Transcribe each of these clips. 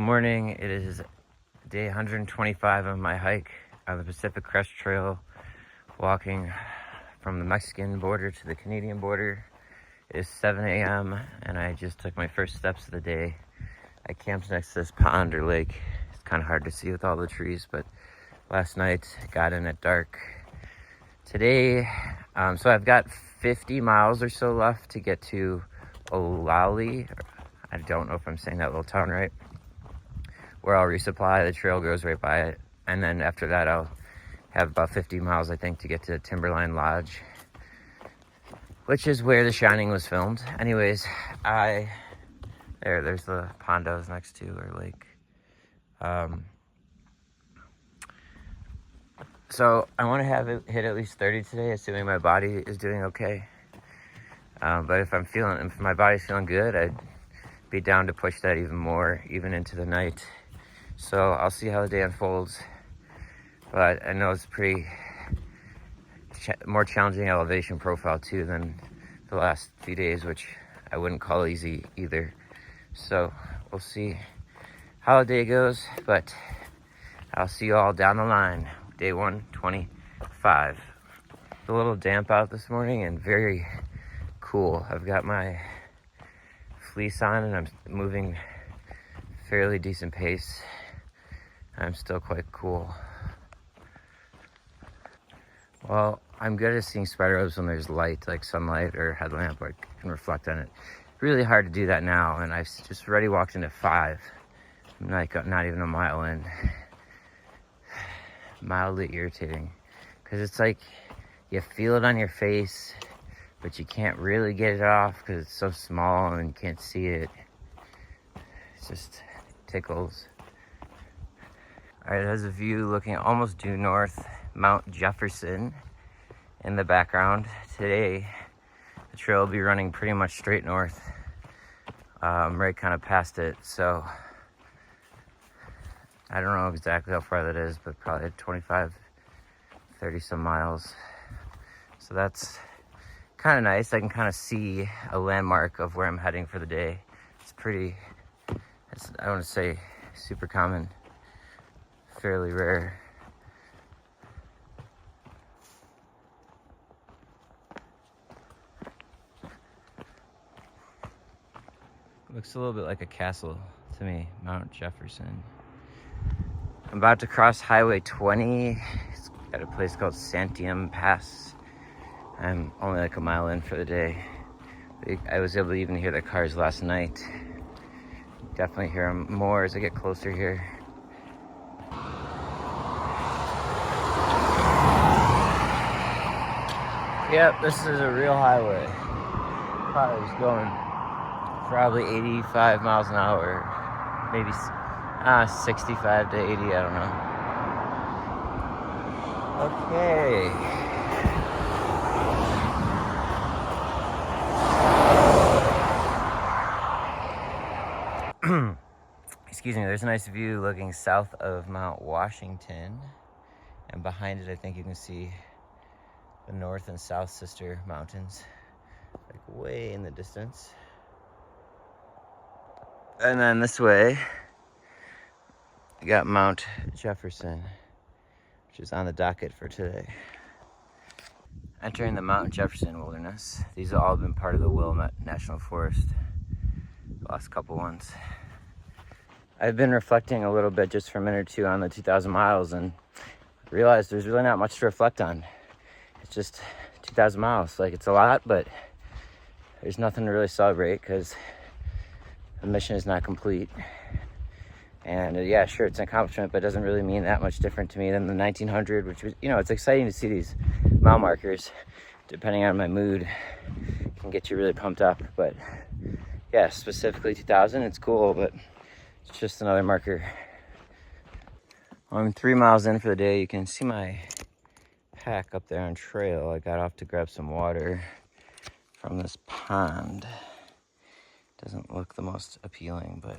Morning. It is day 125 of my hike on the Pacific Crest Trail, walking from the Mexican border to the Canadian border. It is 7 a.m. and I just took my first steps of the day. I camped next to this pond or lake. It's kind of hard to see with all the trees, but last night got in at dark. Today, so I've got 50 miles or so left to get to Olali. I don't know if I'm saying that little town right, where I'll resupply. The trail goes right by it. And then after that, I'll have about 50 miles, I think, to get to Timberline Lodge, which is where The Shining was filmed. Anyways, there's the pond I was next to, or lake. So I want to have it hit at least 30 today, assuming my body is doing okay. But if my body's feeling good, I'd be down to push that even more, even into the night. So I'll see how the day unfolds. But I know it's pretty more challenging elevation profile too than the last few days, which I wouldn't call easy either. So we'll see how the day goes, but I'll see you all down the line. Day 125. It's a little damp out this morning and very cool. I've got my fleece on and I'm moving fairly decent pace. I'm still quite cool. Well, I'm good at seeing spider webs when there's light, like sunlight or headlamp, or I can reflect on it. Really hard to do that now, and I've just already walked into 5. I'm not even a mile in. Mildly irritating, because it's like you feel it on your face, but you can't really get it off because it's so small and you can't see it. It just tickles. All right, there's a view looking almost due north, Mount Jefferson in the background. Today, the trail will be running pretty much straight north, right kind of past it. So I don't know exactly how far that is, but probably 25, 30 some miles. So that's kind of nice. I can kind of see a landmark of where I'm heading for the day. I don't want to say super common, fairly rare. Looks a little bit like a castle to me, Mount Jefferson. I'm about to cross Highway 20. It's at a place called Santiam Pass. I'm only like a mile in for the day. I was able to even hear the cars last night. Definitely hear them more as I get closer here. Yep, this is a real highway. Car is going probably 85 miles an hour, maybe 65 to 80, I don't know. Okay. Excuse me, there's a nice view looking south of Mount Washington. And behind it, I think you can see the north and south sister mountains, like way in the distance. And then this way, you got Mount Jefferson, which is on the docket for today. Entering the Mount Jefferson Wilderness. These have all been part of the Willamette National Forest, the last couple ones. I've been reflecting a little bit just for a minute or two on the 2,000 miles and realized there's really not much to reflect on. It's just 2,000 miles. Like, it's a lot, but there's nothing to really celebrate because the mission is not complete. And yeah, sure, it's an accomplishment, but it doesn't really mean that much different to me than the 1900, which was, it's exciting to see these mile markers. Depending on my mood, can get you really pumped up. But yeah, specifically 2000, it's cool, but it's just another marker. I'm 3 miles in for the day. You can see my pack up there on trail. I got off to grab some water from this pond. Doesn't look the most appealing, but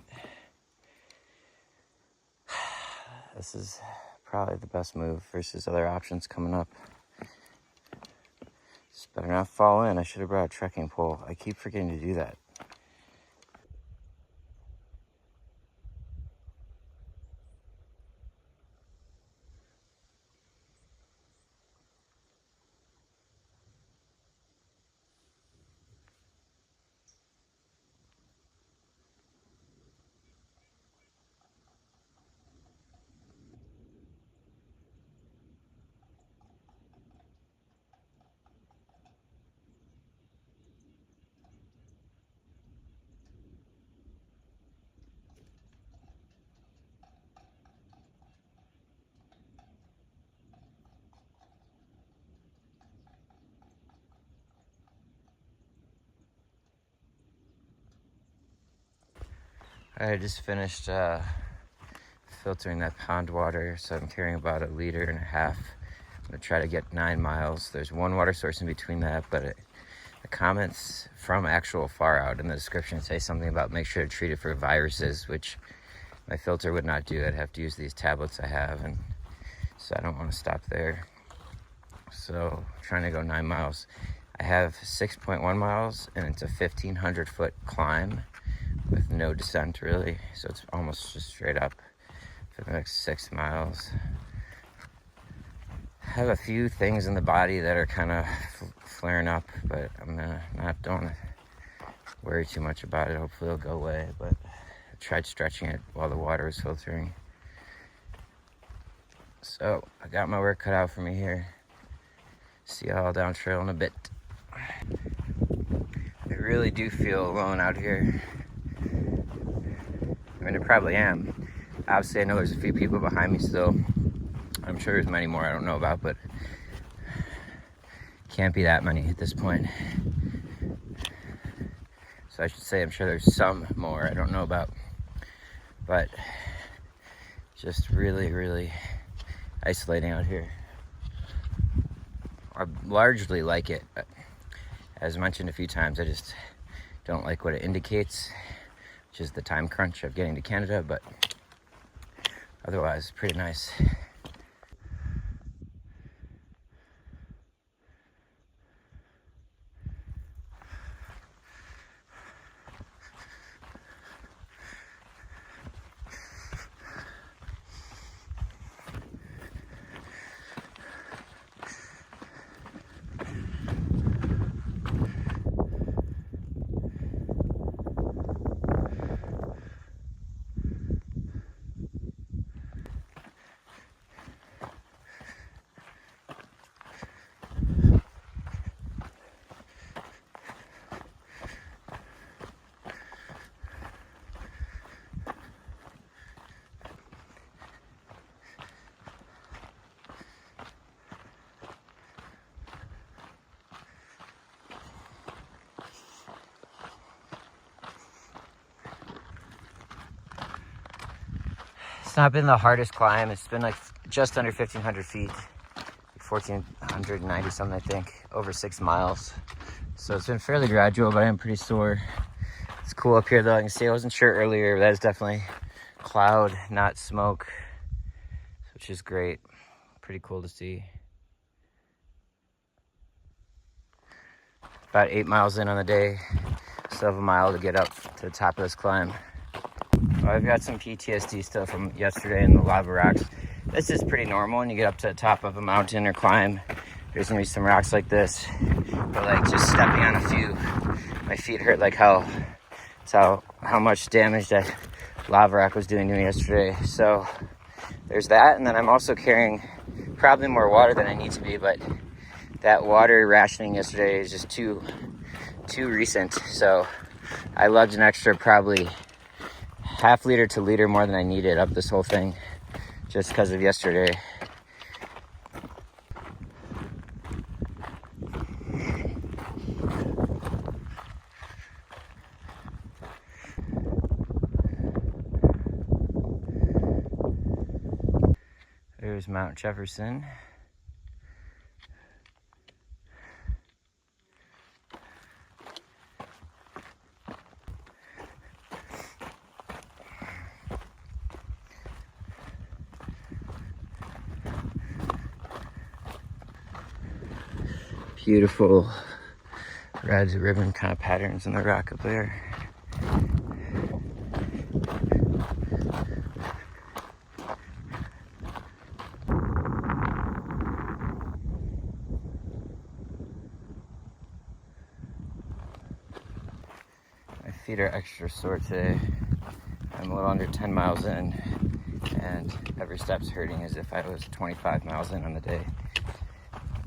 this is probably the best move versus other options coming up. Just better not fall in. I should have brought a trekking pole. I keep forgetting to do that. I just finished filtering that pond water, so I'm carrying about 1.5 liters. I'm gonna try to get 9 miles. There's one water source in between that, but the comments from actual far out in the description say something about make sure to treat it for viruses, which my filter would not do. I'd have to use these tablets I have, and so I don't want to stop there. So I'm trying to go 9 miles. I have 6.1 miles, and it's a 1,500 foot climb with no descent really, so it's almost just straight up for the next 6 miles. I have a few things in the body that are kind of flaring up, but I'm gonna don't worry too much about it. Hopefully it'll go away, but I tried stretching it while the water was filtering. So I got my work cut out for me here. See y'all down trail in a bit. I really do feel alone out here. I mean, I probably am. Obviously, I know there's a few people behind me still. I'm sure there's many more I don't know about, but can't be that many at this point. So I should say I'm sure there's some more I don't know about, but just really, really isolating out here. I largely like it, but as mentioned a few times, I just don't like what it indicates, which is the time crunch of getting to Canada, but otherwise pretty nice. It's not been the hardest climb. It's been like just under 1,500 feet, 1,490 something, I think, over 6 miles. So it's been fairly gradual, but I am pretty sore. It's cool up here though. I can see I wasn't sure earlier, but that is definitely cloud, not smoke, which is great. Pretty cool to see. About 8 miles in on the day. Still have a mile to get up to the top of this climb. I've got some PTSD still from yesterday in the lava rocks. This is pretty normal when you get up to the top of a mountain or climb. There's gonna be some rocks like this, but like just stepping on a few, my feet hurt like hell. That's how much damage that lava rock was doing to me yesterday. So there's that, and then I'm also carrying probably more water than I need to be, but that water rationing yesterday is just too recent. So I lugged an extra probably half liter to liter more than I needed up this whole thing just because of yesterday. There's Mount Jefferson. Beautiful red ribbon kind of patterns in the rock up there. My feet are extra sore today. I'm a little under 10 miles in, and every step's hurting as if I was 25 miles in on the day.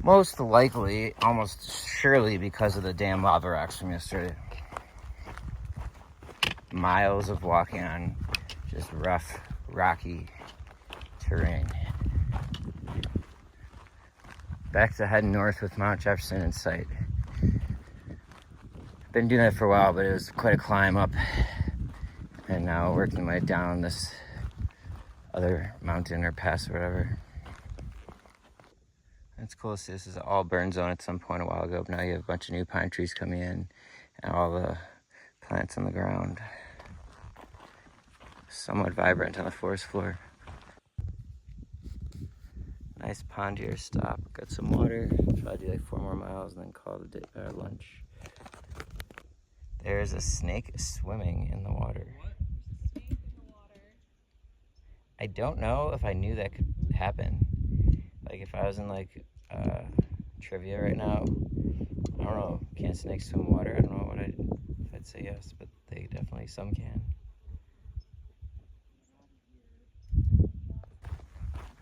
Most likely, almost surely, because of the damn lava rocks from yesterday. Miles of walking on just rough, rocky terrain. Back to heading north with Mount Jefferson in sight. Been doing that for a while, but it was quite a climb up. I and now working my way down this other mountain or pass or whatever. It's cool to see this is all burn zone at some point a while ago, but now you have a bunch of new pine trees coming in and all the plants on the ground. Somewhat vibrant on the forest floor. Nice pond here, stop, got some water, try to do like 4 more miles and then call it lunch. There's a snake swimming in the water. What? There's a snake in the water. I don't know if I knew that could happen. Like if I was in like trivia right now, I don't know, can snakes swim in water? I don't know if I'd say yes, but they definitely, some can.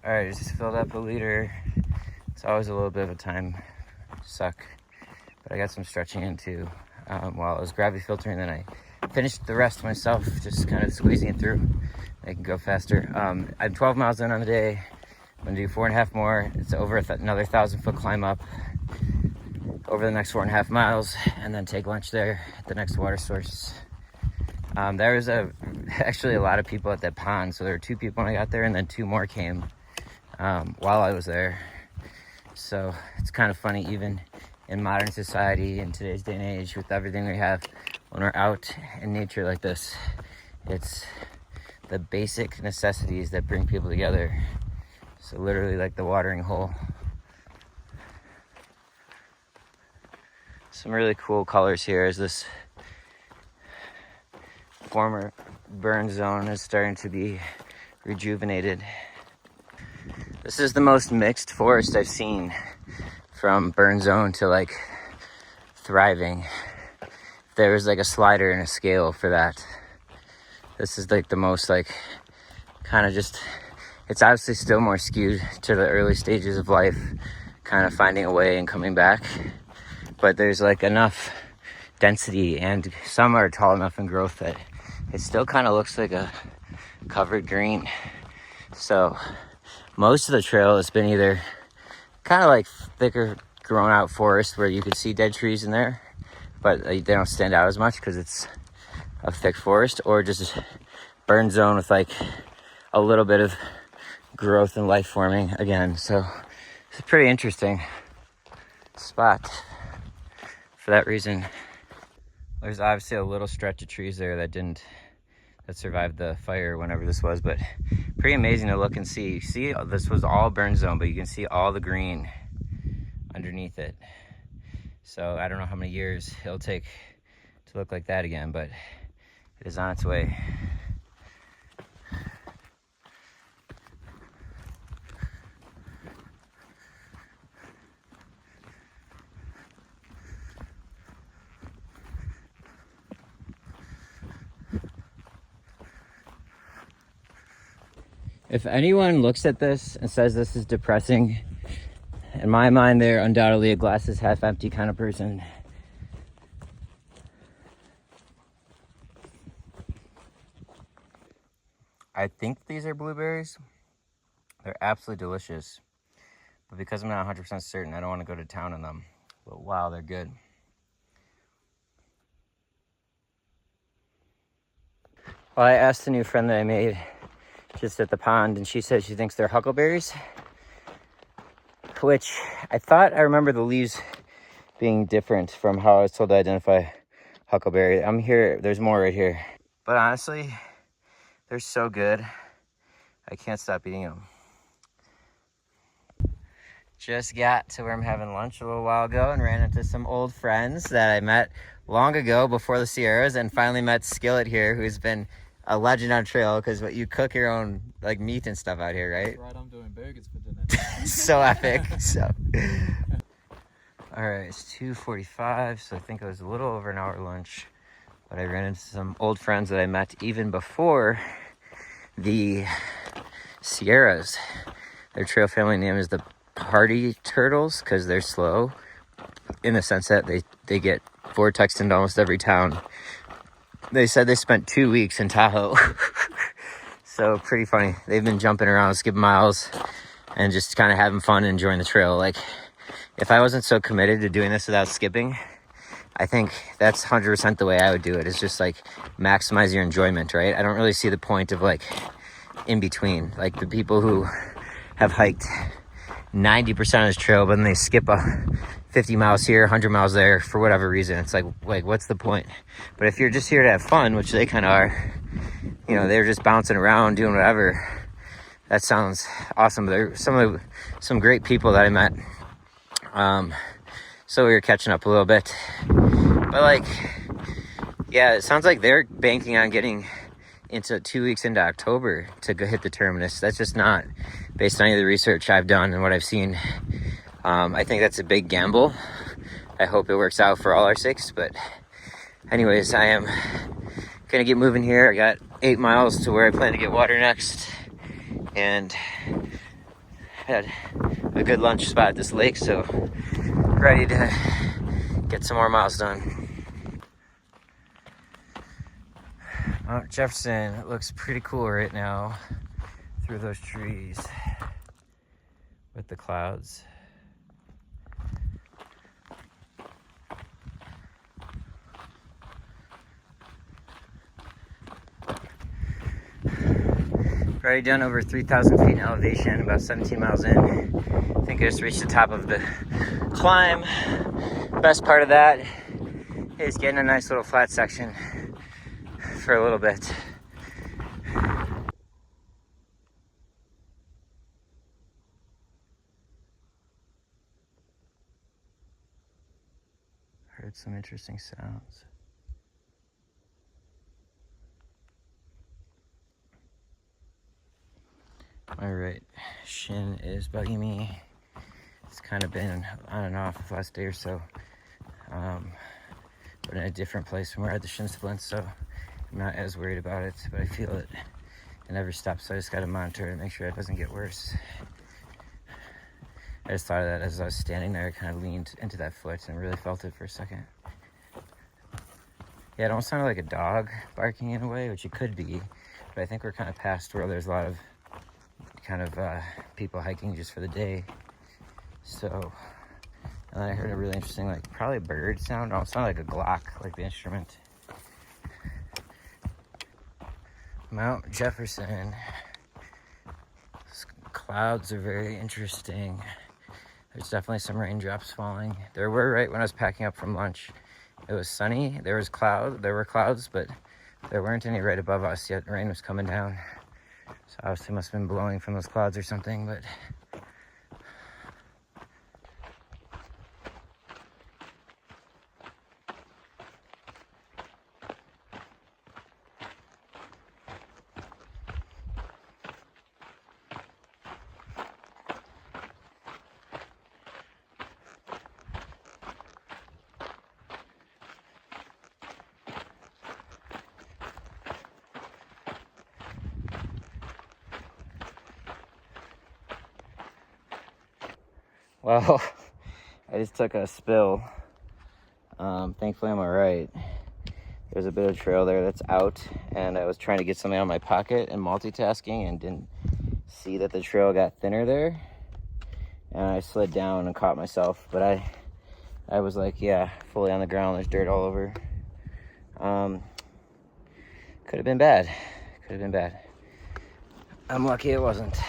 All right, just filled up a liter. It's always a little bit of a time suck, but I got some stretching in too while I was gravity filtering. Then I finished the rest myself, just kind of squeezing it through. I can go faster. I'm 12 miles in on the day. I'm gonna do 4.5 more. It's over another 1,000-foot climb up over the next 4.5 miles, and then take lunch there at the next water source. There was actually a lot of people at that pond, so there were 2 people when I got there, and then 2 more came while I was there. So it's kind of funny, even in modern society, in today's day and age, with everything we have, when we're out in nature like this, it's the basic necessities that bring people together. So literally like the watering hole. Some really cool colors here as this former burn zone is starting to be rejuvenated. This is the most mixed forest I've seen, from burn zone to like thriving. There was like a slider and a scale for that. This is like the most like kind of just, it's obviously still more skewed to the early stages of life, kind of finding a way and coming back. But there's like enough density, and some are tall enough in growth that it still kind of looks like a covered green. So most of the trail has been either kind of like thicker grown out forest where you could see dead trees in there, but they don't stand out as much because it's a thick forest, or just burn zone with like a little bit of growth and life forming again. So it's a pretty interesting spot for that reason. There's obviously a little stretch of trees there that survived the fire whenever this was, but pretty amazing to look and see. See, this was all burn zone, but you can see all the green underneath it. So I don't know how many years it'll take to look like that again, but it is on its way. If anyone looks at this and says this is depressing, in my mind, they're undoubtedly a glass is half empty kind of person. I think these are blueberries. They're absolutely delicious. But because I'm not 100% certain, I don't want to go to town on them. But wow, they're good. Well, I asked a new friend that I made just at the pond, and she said she thinks they're huckleberries, which I thought I remember the leaves being different from how I was told to identify huckleberry. I'm here, there's more right here. But honestly, they're so good. I can't stop eating them. Just got to where I'm having lunch a little while ago and ran into some old friends that I met long ago before the Sierras, and finally met Skillet here, who's been a legend on trail, because what you cook your own like meat and stuff out here, right? That's right, I'm doing burgers for dinner. So epic. So all right, it's 2:45, so I think it was a little over an hour lunch, but I ran into some old friends that I met even before the Sierras. Their trail family name is the Party Turtles, because they're slow in the sense that they get vortexed into almost every town. They said they spent 2 weeks in Tahoe. So pretty funny. They've been jumping around, skipping miles, and just kind of having fun and enjoying the trail. Like, if I wasn't so committed to doing this without skipping, I think that's 100% the way I would do it, is just like maximize your enjoyment, right? I don't really see the point of like in between, like the people who have hiked 90% of this trail, but then they skip 50 miles here, 100 miles there for whatever reason. It's like what's the point? But if you're just here to have fun, which they kind of are, you know, they're just bouncing around doing whatever. That sounds awesome. There's some great people that I met. So we were catching up a little bit, but like, yeah, it sounds like they're banking on getting into 2 weeks into October to go hit the terminus. That's just not based on any of the research I've done and what I've seen. I think that's a big gamble. I hope it works out for all our sakes, but anyways, I am gonna get moving here. I got 8 miles to where I plan to get water next, and had a good lunch spot at this lake, so ready to get some more miles done. Mount Jefferson looks pretty cool right now through those trees with the clouds. Already done over 3,000 feet in elevation, about 17 miles in. I think I just reached the top of the climb. Best part of that is getting a nice little flat section for a little bit. Heard some interesting sounds. My right shin is bugging me. It's kind of been on and off the last day or so. But in a different place from where I had the shin splints, so I'm not as worried about it, but I feel it in every step, so I just gotta monitor it and make sure it doesn't get worse. I just thought of that as I was standing there. I kind of leaned into that foot and really felt it for a second. Yeah, it almost sounded like a dog barking in a way, which it could be, but I think we're kind of past where there's a lot of kind of people hiking just for the day. So, and then I heard a really interesting, like probably a bird sound. Oh, it sounded like a Glock, like the instrument. Mount Jefferson. Clouds are very interesting. There's definitely some raindrops falling. There were right when I was packing up from lunch. It was sunny. There were clouds, but there weren't any right above us yet. Rain was coming down. So obviously must have been blowing from those clouds or something, but well, I just took a spill. Thankfully I'm all right. There's a bit of trail there that's out, and I was trying to get something out of my pocket and multitasking and didn't see that the trail got thinner there. And I slid down and caught myself, but I was like, yeah, fully on the ground. There's dirt all over. Could have been bad. I'm lucky it wasn't.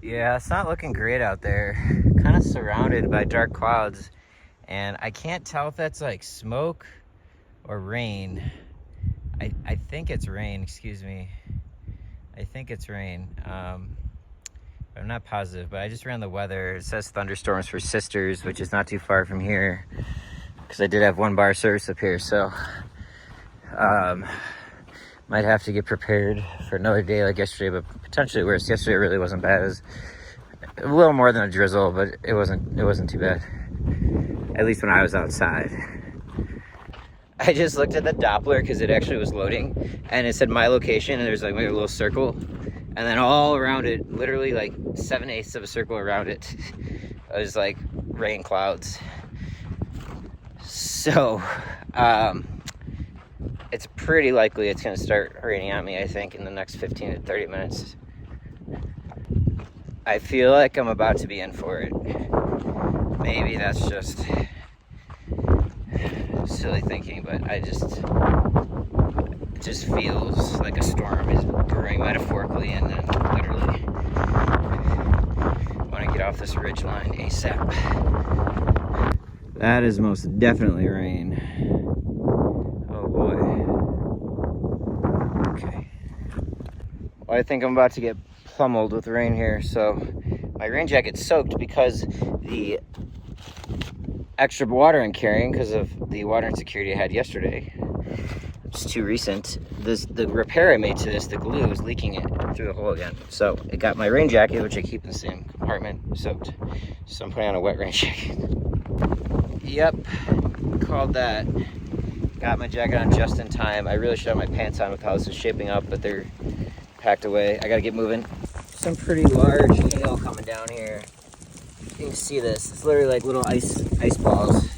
Yeah, it's not looking great out there. Kind of surrounded by dark clouds, and I can't tell if that's like smoke or rain. I think it's rain, excuse me. I think it's rain. I'm not positive, but I just ran the weather. It says thunderstorms for Sisters, which is not too far from here, because I did have 1 bar service up here, so might have to get prepared for another day like yesterday, but potentially worse. Yesterday really wasn't bad. It was a little more than a drizzle, but it wasn't too bad, at least when I was outside. I just looked at the Doppler because it actually was loading, and it said my location, and there's like maybe a little circle, and then all around it, literally like 7/8 of a circle around it, it was like rain clouds. So it's pretty likely it's going to start raining on me, I think, in the next 15 to 30 minutes. I feel like I'm about to be in for it. Maybe that's just silly thinking, but it just feels like a storm is brewing, metaphorically and then literally. I want to get off this ridge line ASAP. That is most definitely rain. Oh boy. Okay. Well, I think I'm about to get pummeled with rain here, so my rain jacket's soaked because the extra water I'm carrying because of the water insecurity I had yesterday. It's too recent. The repair I made to this, the glue is leaking it through the hole again. So it got my rain jacket, which I keep in the same compartment, soaked. So I'm putting on a wet rain jacket. Yep, called that. Got my jacket on just in time. I really should have my pants on with how this is shaping up, but they're packed away. I gotta get moving. Some pretty large hail coming down here. You can see this. It's literally like little ice balls.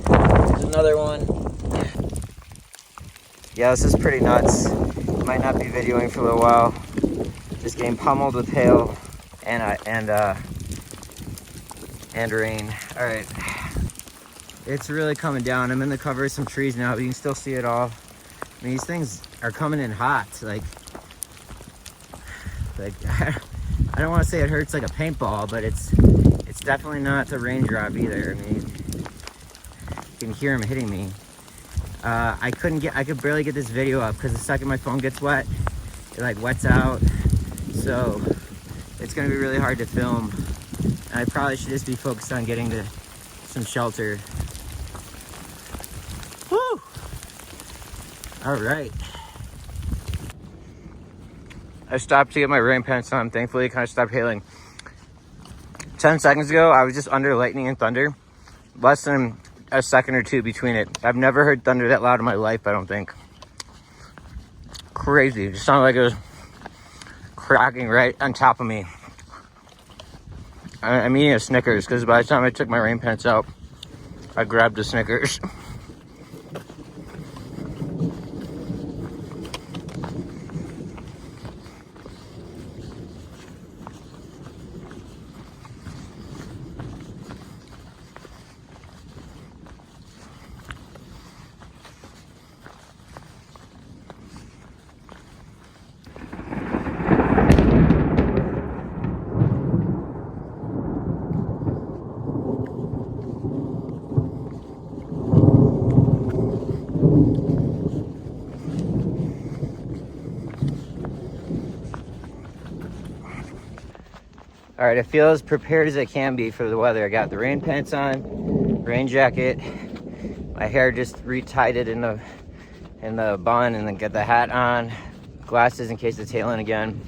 There's another one. Yeah, this is pretty nuts. Might not be videoing for a little while. Just getting pummeled with hail and rain. All right, it's really coming down. I'm in the cover of some trees now, but you can still see it all. I mean, these things are coming in hot. Like I don't want to say it hurts like a paintball, but it's definitely not a raindrop either. I mean, you can hear them hitting me. I could barely get this video up because the second my phone gets wet, it like wets out. So it's gonna be really hard to film. And I probably should just be focused on getting to some shelter. Woo! All right. I stopped to get my rain pants on. Thankfully, it kind of stopped hailing. 10 seconds ago, I was just under lightning and thunder. Less than a second or two between it. I've never heard thunder that loud in my life, I don't think. Crazy. It just sounded like it was cracking right on top of me. I'm eating a Snickers because by the time I took my rain pants out, I grabbed a Snickers. All right, I feel as prepared as I can be for the weather. I got the rain pants on, rain jacket. My hair just retied it in the bun, and then get the hat on. Glasses in case it's hailing again.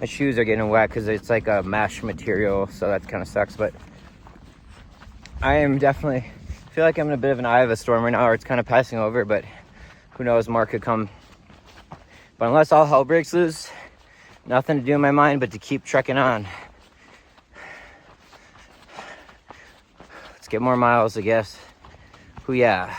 My shoes are getting wet because it's like a mesh material, so that kind of sucks. But I am definitely feel like I'm in a bit of an eye of a storm right now, or it's kind of passing over. But who knows? More could come. But unless all hell breaks loose, nothing to do in my mind but to keep trekking on. Let's get more miles, I guess. Hoo yeah.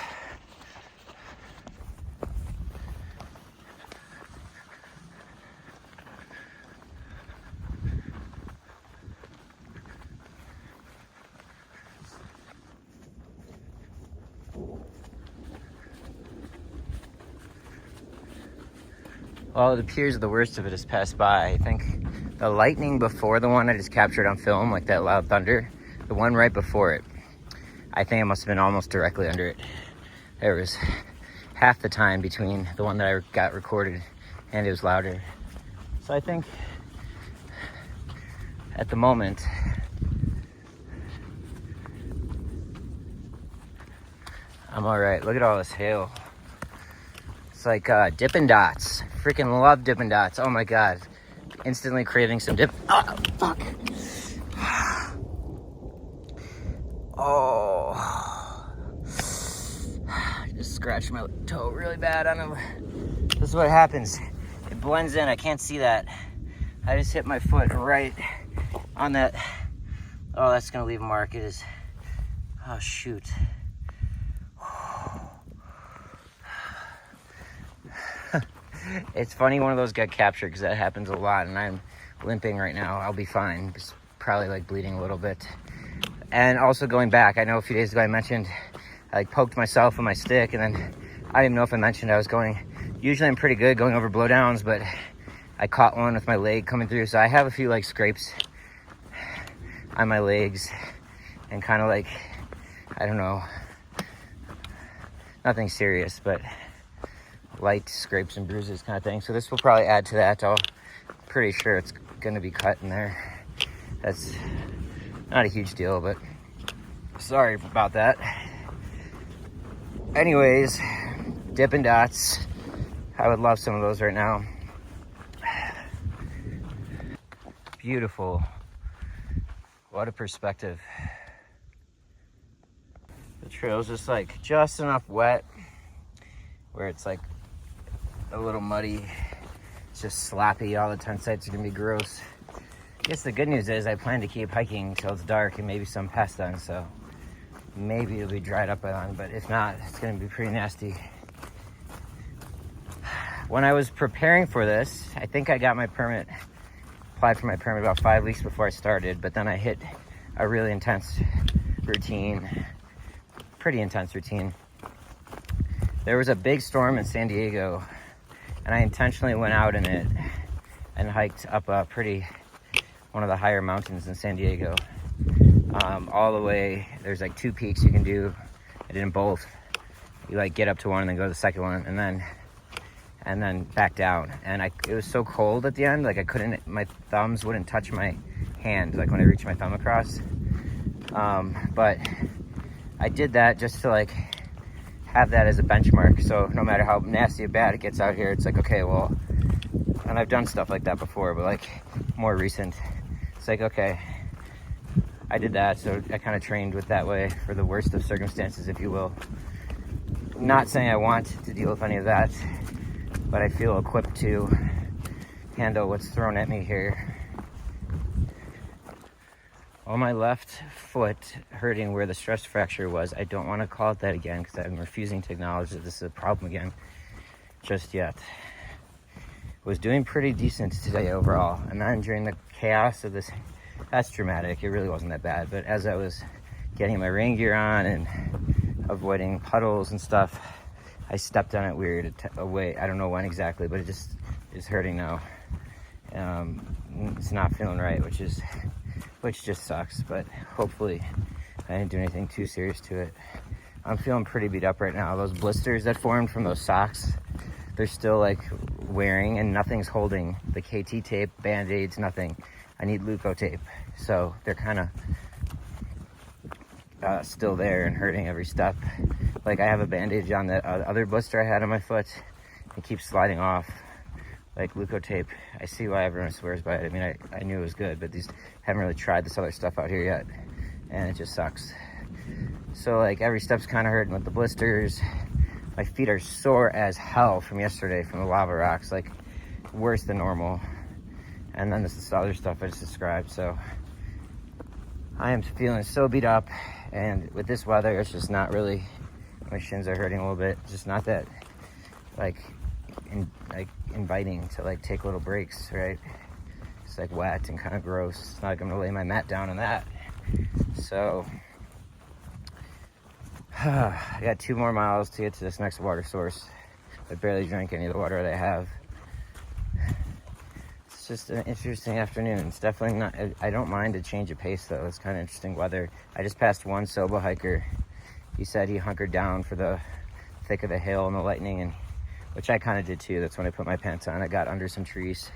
Well, it appears the worst of it has passed by. I think the lightning before the one I just captured on film, like that loud thunder, the one right before it, I think it must have been almost directly under it. There was half the time between the one that I got recorded and it was louder. So I think at the moment, I'm all right. Look at all this hail. It's like Dippin' Dots. Freaking love Dippin' Dots. Oh my God. Instantly craving some dip. Oh, fuck. Oh. I just scratched my toe really bad on them. This is what happens. It blends in. I can't see that. I just hit my foot right on that. Oh, that's gonna leave a mark. It is. Oh, shoot. It's funny one of those got captured because that happens a lot, and I'm limping right now. I'll be fine. Just probably like bleeding a little bit. And also going back, I know a few days ago I mentioned I like poked myself with my stick, and then I don't even know if I mentioned I was going. Usually I'm pretty good going over blowdowns, but I caught one with my leg coming through, so I have a few like scrapes on my legs and kind of like, I don't know, nothing serious, but light scrapes and bruises kind of thing. So this will probably add to that. I'm pretty sure it's gonna be cut in there. That's not a huge deal, but sorry about that. Anyways, Dippin' Dots. I would love some of those right now. Beautiful. What a perspective. The trail's just enough wet where it's like a little muddy. It's just sloppy. All the tent sites are gonna be gross. I guess the good news is I plan to keep hiking till it's dark and maybe some past then, so maybe it'll be dried up by then, but if not, it's gonna be pretty nasty. When I was preparing for this, I think I got my permit, applied for my permit about 5 weeks before I started, but then I hit a really intense routine, pretty intense routine. There was a big storm in San Diego, and I intentionally went out in it and hiked up one of the higher mountains in San Diego. All the way, there's like 2 peaks you can do. I did them both. You like get up to one and then go to the second one, and then back down. And it was so cold at the end, like my thumbs wouldn't touch my hand, like when I reached my thumb across. But I did that just to like have that as a benchmark. So no matter how nasty or bad it gets out here, it's like, okay, well, and I've done stuff like that before, but like more recent. It's like, okay, I did that, so I kind of trained with that way for the worst of circumstances, if you will. Not saying I want to deal with any of that, but I feel equipped to handle what's thrown at me here. On my left foot hurting where the stress fracture was. I don't want to call it that again because I'm refusing to acknowledge that this is a problem again just yet. Was doing pretty decent today overall, and then during the chaos of this, that's dramatic, it really wasn't that bad, but as I was getting my rain gear on and avoiding puddles and stuff, I stepped on it weird away. I don't know when exactly, but it just is hurting now. It's not feeling right, which just sucks, but hopefully I didn't do anything too serious to it. I'm feeling pretty beat up right now. Those blisters that formed from those socks, they're still like wearing, and nothing's holding. The KT tape, Band-Aids, nothing. I need Leuko tape. So they're kind of still there and hurting every step. Like I have a bandage on that other blister I had on my foot. It keeps sliding off. Like Leuko tape, I see why everyone swears by it. I mean, I knew it was good, but haven't really tried this other stuff out here yet, and it just sucks. So like every step's kind of hurting with the blisters. My feet are sore as hell from yesterday from the lava rocks, like worse than normal. And then this other stuff I just described. So I am feeling so beat up, and with this weather, it's just not really. My shins are hurting a little bit. Just not that inviting to like take little breaks, right? It's like wet and kind of gross. It's not like I'm gonna lay my mat down on that. So I got 2 more miles to get to this next water source. I barely drank any of the water that I have. It's just an interesting afternoon. It's definitely not, I don't mind a change of pace though. It's kind of interesting weather. I just passed one Soba hiker. He said he hunkered down for the thick of the hail and the lightning, and which I kind of did too. That's when I put my pants on. I got under some trees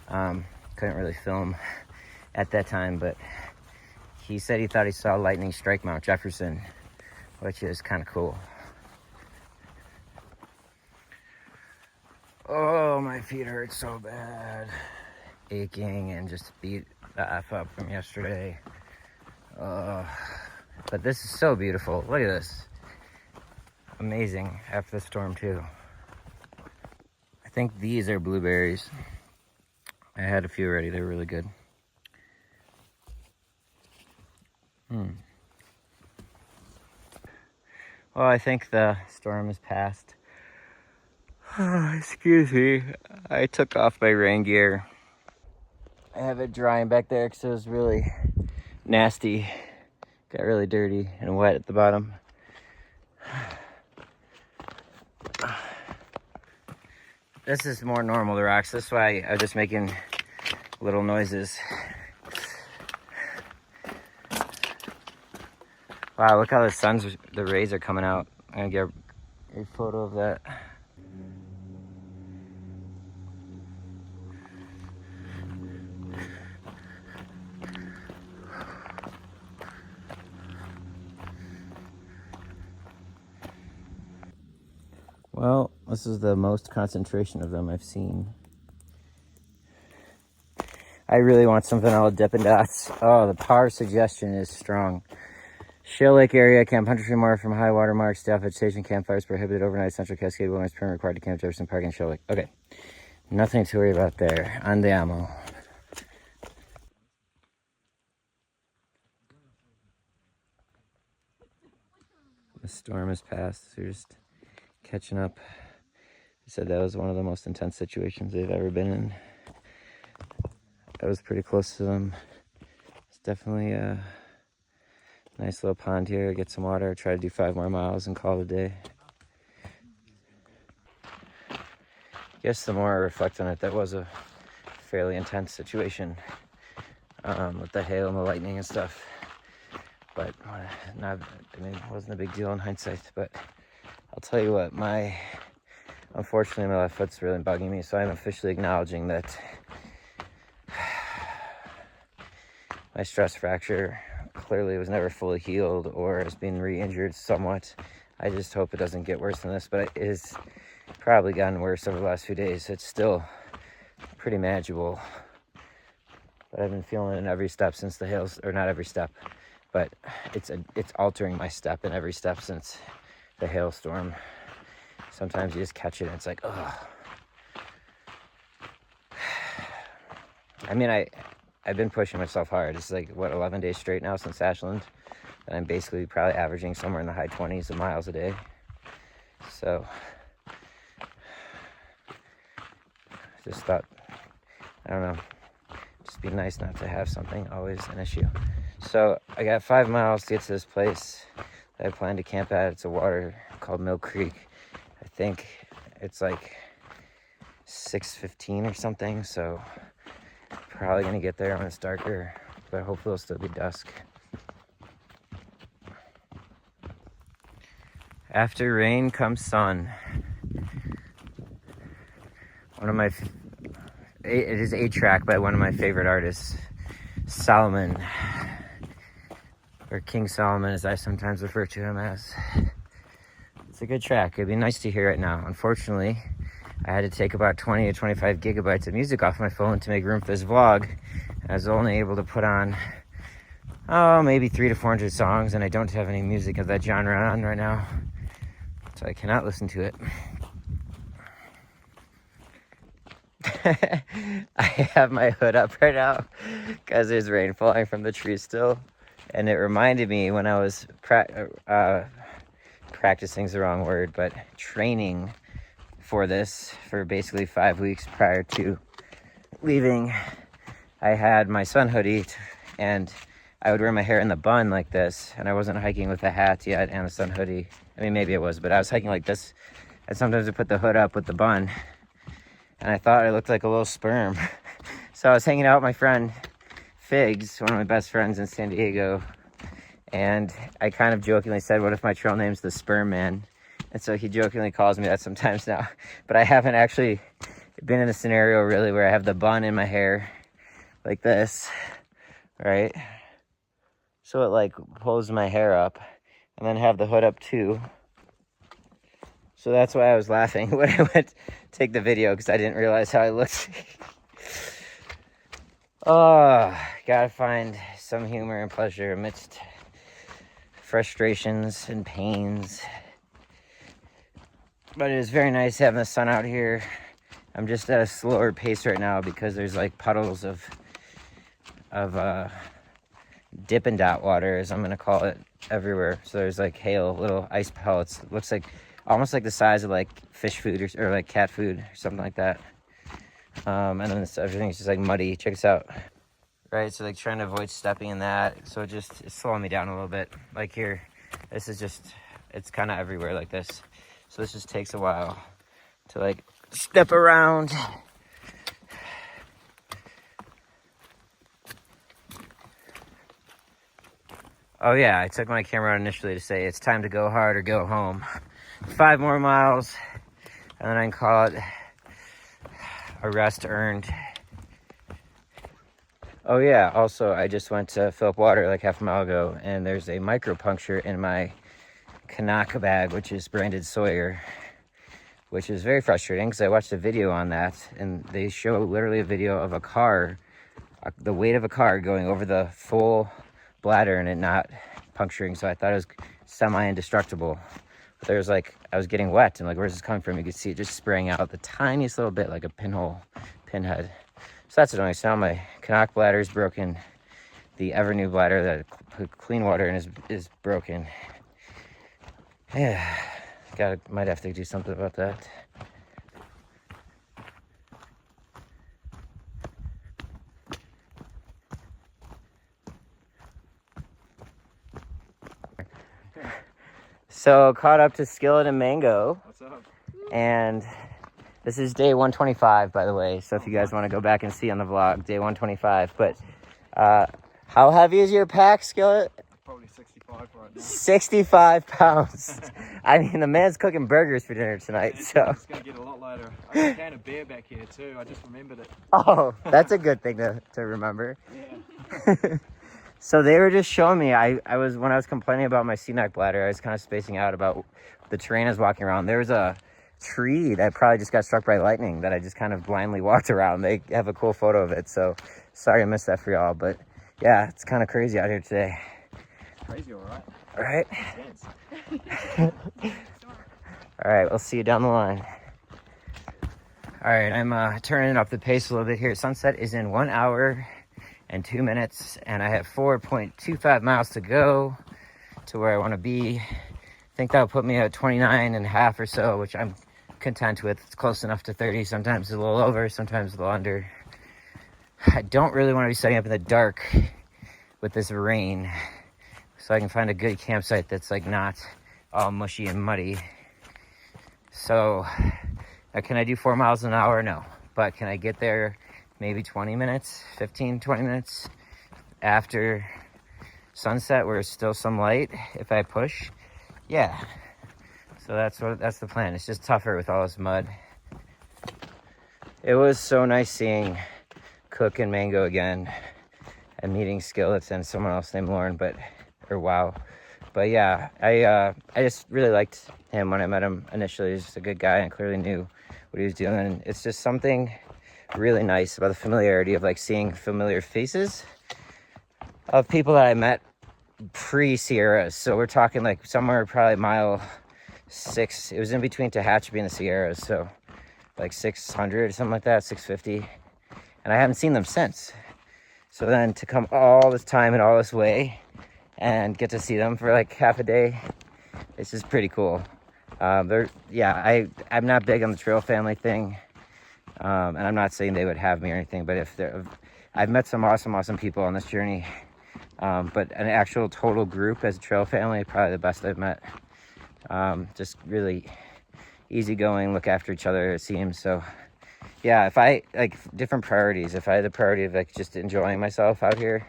Couldn't really film at that time, but he said he thought he saw lightning strike Mount Jefferson, which is kind of cool. Oh, my feet hurt so bad. Aching and just beat the F up from yesterday. But this is so beautiful. Look at this. Amazing after the storm too. I think these are blueberries. I had a few already. They're really good. Well, I think the storm has passed. Excuse me. I took off my rain gear. I have it drying back there because it was really nasty. Got really dirty and wet at the bottom. This is more normal, the rocks. That's why I'm just making little noises. Wow, look how the rays are coming out. I'm gonna get a photo of that. Well, this is the most concentration of them I've seen. I really want something all Dippin' Dots. Oh, the power suggestion is strong. Shell Lake area, Camp Hunter Tree Mark from high water mark, staff vegetation, campfires prohibited overnight, Central Cascade Wilderness permit required to Camp Jefferson Park and Shell Lake. Okay, nothing to worry about there. Andiamo. The storm has passed. They're just catching up. He said that was one of the most intense situations they've ever been in. I was pretty close to them. It's definitely a nice little pond here. Get some water, try to do 5 more miles and call it a day. I guess the more I reflect on it, that was a fairly intense situation with the hail and the lightning and stuff. But it wasn't a big deal in hindsight. But I'll tell you what, unfortunately my left foot's really bugging me, so I'm officially acknowledging that my stress fracture clearly was never fully healed or has been re-injured somewhat. I just hope it doesn't get worse than this, but it is probably gotten worse over the last few days. It's still pretty manageable, but I've been feeling it in every step since the hail, or not every step, but it's altering my step in every step since the hailstorm. Sometimes you just catch it and it's like, ugh. I mean, I've been pushing myself hard. It's like, 11 days straight now since Ashland. And I'm basically probably averaging somewhere in the high 20s of miles a day. So, just thought, I don't know, just be nice not to have something always an issue. So, I got 5 miles to get to this place that I plan to camp at. It's a water called Mill Creek. I think it's like 6:15 or something, so probably gonna get there when it's darker, but hopefully it'll still be dusk. After rain comes sun. It is a track by one of my favorite artists, Solomon, or King Solomon as I sometimes refer to him as. It's a good track. It'd be nice to hear it now. Unfortunately, I had to take about 20 to 25 gigabytes of music off my phone to make room for this vlog. I was only able to put on, maybe 300 to 400 songs, and I don't have any music of that genre on right now, so I cannot listen to it. I have my hood up right now because there's rain falling from the trees still, and it reminded me when I was practicing is the wrong word, but training for this for basically 5 weeks prior to leaving. I had my sun hoodie and I would wear my hair in the bun like this, and I wasn't hiking with a hat yet and a sun hoodie. I mean, maybe it was, but I was hiking like this, and sometimes I put the hood up with the bun, and I thought I looked like a little sperm. So I was hanging out with my friend Figs, one of my best friends in San Diego, and I kind of jokingly said, what if my trail name's the Sperm Man? And so he jokingly calls me that sometimes now, but I haven't actually been in a scenario really where I have the bun in my hair like this, right? So it like pulls my hair up, and then have the hood up too. So that's why I was laughing when I went to take the video, because I didn't realize how I looked. Oh, gotta find some humor and pleasure amidst frustrations and pains. But it is very nice having the sun out here. I'm just at a slower pace right now because there's like puddles of Dippin' Dot water, as I'm gonna call it, everywhere. So there's like hail, little ice pellets. It looks like almost like the size of like fish food or like cat food or something like that. And then everything's just like muddy. Check this out. Right, so like trying to avoid stepping in that. So it's slowing me down a little bit. Like here, this is just, it's kind of everywhere like this. So this just takes a while to like step around. Oh yeah, I took my camera out initially to say it's time to go hard or go home. 5 more miles, and then I can call it a rest earned. Oh yeah, also I just went to fill up water like half a mile ago, and there's a micro puncture in my Canuck bag, which is branded Sawyer, which is very frustrating because I watched a video on that, and they show literally a video of a car, the weight of a car going over the full bladder and it not puncturing. So I thought it was semi-indestructible. But there's like, I was getting wet, and like, where's this coming from? You could see it just spraying out the tiniest little bit, like a pinhead. So that's annoying. So now my Canuck bladder is broken. The Evernew bladder that put clean water in is broken. Yeah, might have to do something about that. So caught up to Skillet and Mango. What's up? And this is day 125, by the way. So if you guys want to go back and see on the vlog, day 125. But how heavy is your pack, Skillet? Probably 65 right now. 65 pounds. I mean, the man's cooking burgers for dinner tonight, so. It's going to get a lot later. I got a can of beer back here too. I just remembered it. Oh, that's a good thing to remember. Yeah. So they were just showing me, when I was complaining about my C-neck bladder, I was kind of spacing out about the terrain I was walking around. There was a tree that probably just got struck by lightning that I just kind of blindly walked around. They have a cool photo of it, so sorry I missed that for y'all, but yeah, it's kind of crazy out here today. Crazy, all right. All right. Intense. All right, we'll see you down the line. All right, I'm turning up the pace a little bit here. Sunset is in 1 hour and 2 minutes, and I have 4.25 miles to go to where I want to be. I think that'll put me at 29 and a half or so, which I'm content with. It's close enough to 30, sometimes a little over, sometimes a little under. I don't really want to be setting up in the dark with this rain, so I can find a good campsite that's like not all mushy and muddy. So can I do 4 miles an hour? No. But can I get there maybe 20 minutes, 15, 20 minutes after sunset where it's still some light if I push? Yeah. So that's the plan. It's just tougher with all this mud. It was so nice seeing Cook and Mango again and meeting Skillets and someone else named Lauren, Wow. But yeah, I just really liked him when I met him initially. He's just a good guy and clearly knew what he was doing. And it's just something really nice about the familiarity of like seeing familiar faces of people that I met pre-Sierras. So we're talking like somewhere probably mile 6. It was in between Tehachapi and the Sierras, so like 600 something like that, 650. And I haven't seen them since. So then to come all this time and all this way and get to see them for like half a day, it's just pretty cool. I'm not big on the trail family thing, and I'm not saying they would have me or anything, but I've met some awesome people on this journey, but an actual total group as a trail family, probably the best I've met. Just really easygoing, look after each other, it seems. So yeah, if I like different priorities, if I had the priority of like just enjoying myself out here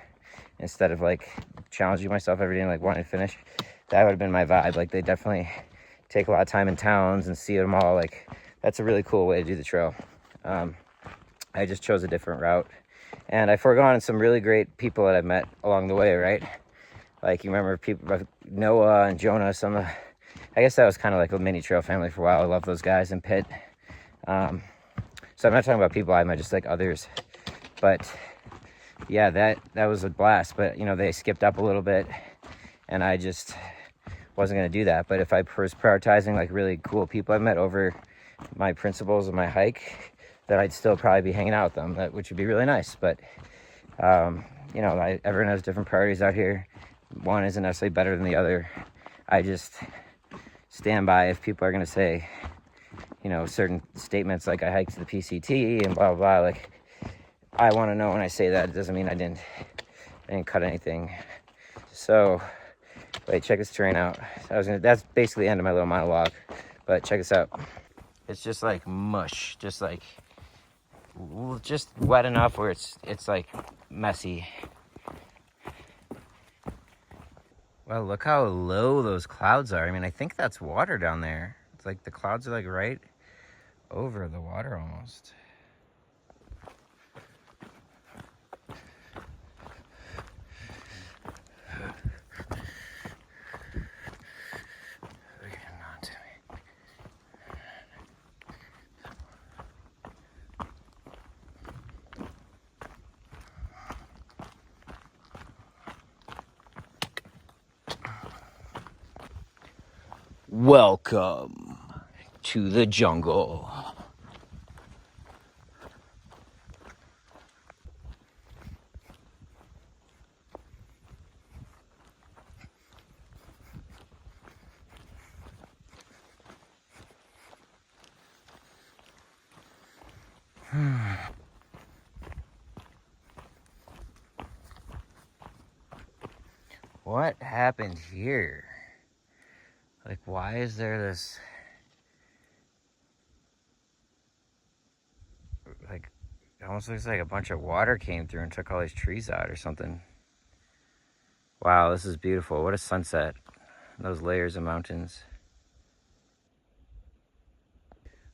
instead of like challenging myself every day and like wanting to finish, that would have been my vibe. Like they definitely take a lot of time in towns and see them all. Like that's a really cool way to do the trail. I just chose a different route. And I've foregone some really great people that I've met along the way, right? Like, you remember people like Noah and Jonah, I guess that was kind of like a mini trail family for a while. I love those guys, and Pitt. So I'm not talking about people I met, just like others. But yeah, that was a blast. But, you know, they skipped up a little bit, and I just wasn't going to do that. But if I was prioritizing like really cool people I met over my principles of my hike, then I'd still probably be hanging out with them, which would be really nice. But, you know, everyone has different priorities out here. One isn't necessarily better than the other. I just stand by if people are going to say, you know, certain statements like I hiked to the PCT and blah, blah, blah. Like, I want to know when I say that. It doesn't mean I didn't cut anything. So, wait, check this terrain out. That's basically the end of my little monologue. But check this out. It's just like mush, just wet enough where it's like messy. Well, look how low those clouds are. I mean, I think that's water down there. It's like the clouds are like right over the water almost. Welcome to the jungle. What happened here? Like, why is there this, like, it almost looks like a bunch of water came through and took all these trees out or something. Wow, this is beautiful. What a sunset. Those layers of mountains.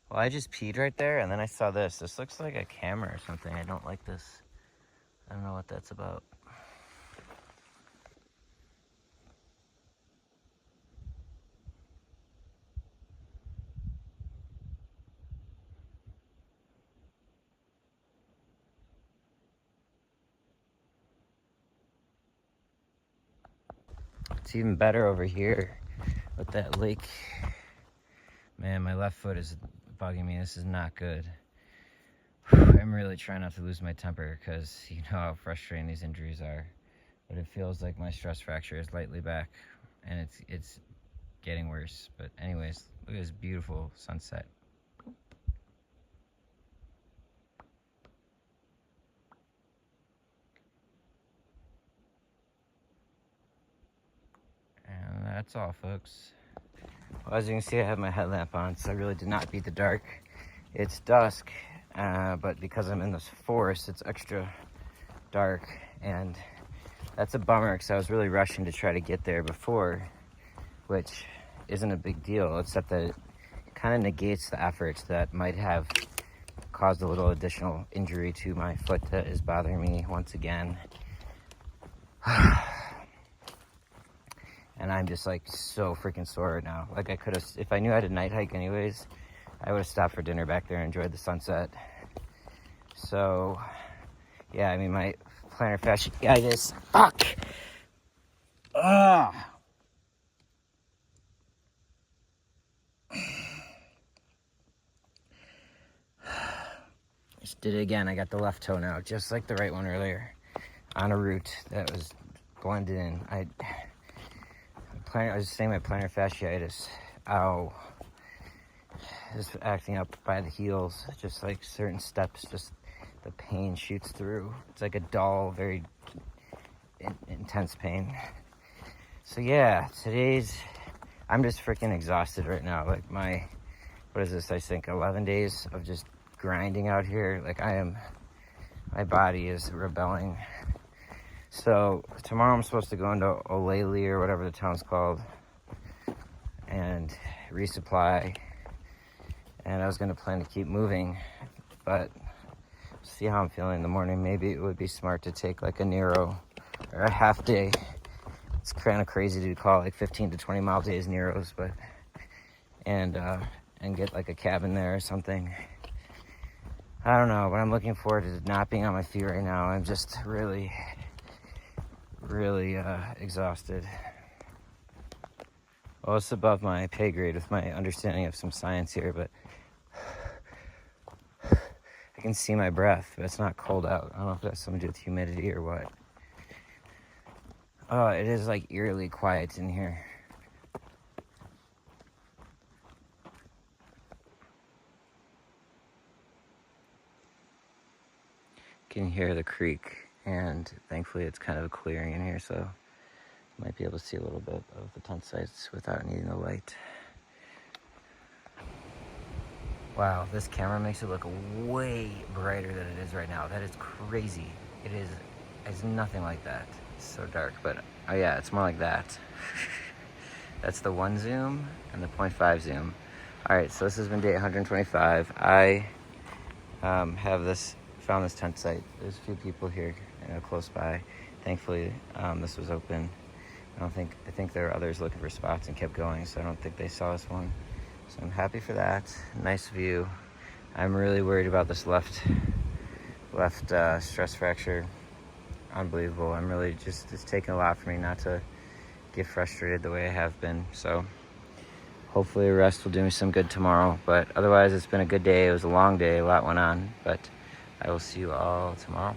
Well, I just peed right there, and then I saw this. This looks like a camera or something. I don't like this. I don't know what that's about. It's even better over here with that lake. Man, my left foot is bugging me. This is not good. I'm really trying not to lose my temper because you know how frustrating these injuries are. But it feels like my stress fracture is lightly back, and it's getting worse. But anyways, look at this beautiful sunset. And that's all, folks. Well, as you can see, I have my headlamp on, so I really did not beat the dark. It's dusk, but because I'm in this forest, it's extra dark, and that's a bummer because I was really rushing to try to get there before, which isn't a big deal, except that it kind of negates the efforts that might have caused a little additional injury to my foot that is bothering me once again. And I'm just like so freaking sore right now. Like, I could have, if I knew I had a night hike anyways, I would have stopped for dinner back there and enjoyed the sunset. So, yeah, I mean, my plantar fasciitis, fuck! Ugh! Just did it again. I got the left toe now, just like the right one earlier, on a route that was blended in. I was saying my plantar fasciitis. Ow. Just acting up by the heels. Just like certain steps, just the pain shoots through. It's like a dull, very intense pain. So yeah, I'm just freaking exhausted right now. Like what is this? I think 11 days of just grinding out here. Like my body is rebelling. So tomorrow I'm supposed to go into Olaley or whatever the town's called and resupply. And I was going to plan to keep moving but see how I'm feeling in the morning. Maybe it would be smart to take like a Nero or a half day. It's kind of crazy to call like 15 to 20 mile days Neros, but and get like a cabin there or something. I don't know, but I'm looking forward to not being on my feet right now. I'm just really exhausted. Well, it's above my pay grade with my understanding of some science here, but I can see my breath, but it's not cold out. I don't know if that's something to do with humidity or what. Oh, it is like eerily quiet in here. Can hear the creek, and thankfully it's kind of a clearing in here, so I might be able to see a little bit of the tent sites without needing the light. Wow, this camera makes it look way brighter than it is right now. That is crazy. It's nothing like that. It's so dark, but oh yeah, it's more like that. That's the 1 zoom and the 0.5 zoom. All right, so this has been day 125. I found this tent site. There's a few people here close by. Thankfully, this was open. I think there were others looking for spots and kept going, so I don't think they saw this one. So I'm happy for that. Nice view. I'm really worried about this left stress fracture. Unbelievable. I'm really it's taken a lot for me not to get frustrated the way I have been. So hopefully a rest will do me some good tomorrow. But otherwise, it's been a good day. It was a long day. A lot went on. But I will see you all tomorrow.